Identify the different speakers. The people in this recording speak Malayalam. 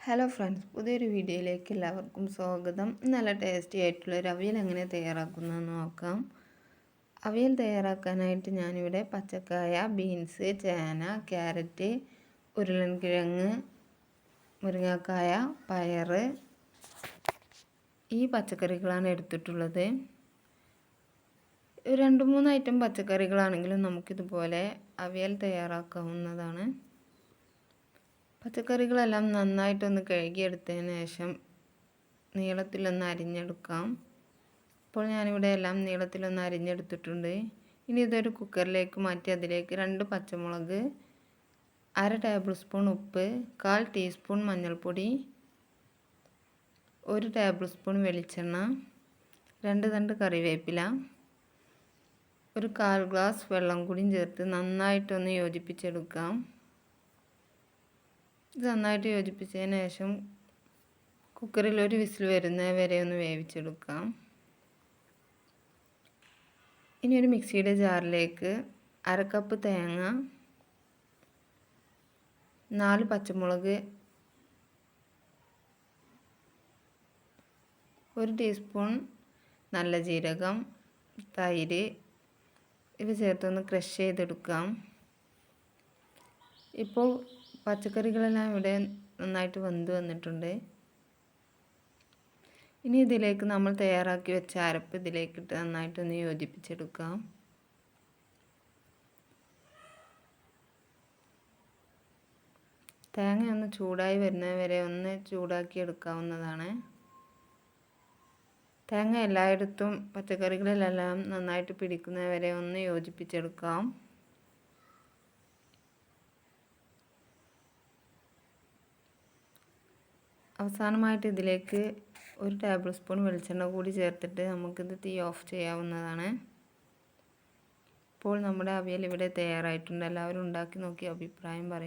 Speaker 1: ഹലോ ഫ്രണ്ട്സ്, പുതിയൊരു വീഡിയോയിലേക്ക് എല്ലാവർക്കും സ്വാഗതം. നല്ല ടേസ്റ്റി ആയിട്ടുള്ളൊരു അവിയൽ എങ്ങനെ തയ്യാറാക്കുന്നതെന്ന് നോക്കാം. അവിയൽ തയ്യാറാക്കാനായിട്ട് ഞാനിവിടെ പച്ചക്കായ, ബീൻസ്, ചേന, ക്യാരറ്റ്, ഉരുളൻകിഴങ്ങ്, മുരിങ്ങക്കായ, പയർ, ഈ പച്ചക്കറികളാണ് എടുത്തിട്ടുള്ളത്. 2-3 ഐറ്റം പച്ചക്കറികളാണെങ്കിലും നമുക്കിതുപോലെ അവിയൽ തയ്യാറാക്കാവുന്നതാണ്. പച്ചക്കറികളെല്ലാം നന്നായിട്ടൊന്ന് കഴുകിയെടുത്തതിന് ശേഷം നീളത്തിലൊന്ന് അരിഞ്ഞെടുക്കാം. ഇപ്പോൾ ഞാനിവിടെ എല്ലാം നീളത്തിലൊന്ന് അരിഞ്ഞെടുത്തിട്ടുണ്ട്. ഇനി ഇതൊരു കുക്കറിലേക്ക് മാറ്റി അതിലേക്ക് 2 പച്ചമുളക്, 1/2 ടേബിൾ സ്പൂൺ ഉപ്പ്, 1/4 ടീസ്പൂൺ മഞ്ഞൾപ്പൊടി, 1 ടേബിൾ സ്പൂൺ വെളിച്ചെണ്ണ, 2 തണ്ട് കറിവേപ്പില, 1/4 ഗ്ലാസ് വെള്ളം കൂടി ചേർത്ത് നന്നായിട്ടൊന്ന് യോജിപ്പിച്ചെടുക്കാം. ഇത് നന്നായിട്ട് യോജിപ്പിച്ചതിന് ശേഷം കുക്കറിൽ ഒരു വിസിൽ വരുന്നത് വരെ ഒന്ന് വേവിച്ചെടുക്കാം. ഇനി ഒരു മിക്സിയുടെ ജാറിലേക്ക് 1/2 കപ്പ് തേങ്ങ, 4 പച്ചമുളക്, 1 ടീസ്പൂൺ നല്ല ജീരകം, തൈര് ഇവ ചേർത്തൊന്ന് ക്രഷ് ചെയ്തെടുക്കാം. ഇപ്പോൾ പച്ചക്കറികളെല്ലാം ഇവിടെ നന്നായിട്ട് വെന്ത് വന്നിട്ടുണ്ട്. ഇനി ഇതിലേക്ക് നമ്മൾ തയ്യാറാക്കി വെച്ച അരപ്പ് ഇതിലേക്കിട്ട് നന്നായിട്ടൊന്ന് യോജിപ്പിച്ചെടുക്കാം. തേങ്ങ ഒന്ന് ചൂടായി വരുന്നത് വരെ ഒന്ന് ചൂടാക്കി എടുക്കാവുന്നതാണ്. തേങ്ങ എല്ലായിടത്തും പച്ചക്കറികളിലെല്ലാം നന്നായിട്ട് പിടിക്കുന്നത് വരെ ഒന്ന് യോജിപ്പിച്ചെടുക്കാം. അവസാനമായിട്ട് ഇതിലേക്ക് 1 ടേബിൾ സ്പൂൺ വെളിച്ചെണ്ണ കൂടി ചേർത്തിട്ട് നമുക്കിത് തീ ഓഫ് ചെയ്യാവുന്നതാണ്. ഇപ്പോൾ നമ്മുടെ അവിയൽ ഇവിടെ തയ്യാറായിട്ടുണ്ട്. എല്ലാവരും ഉണ്ടാക്കി നോക്കി അഭിപ്രായം പറയാം.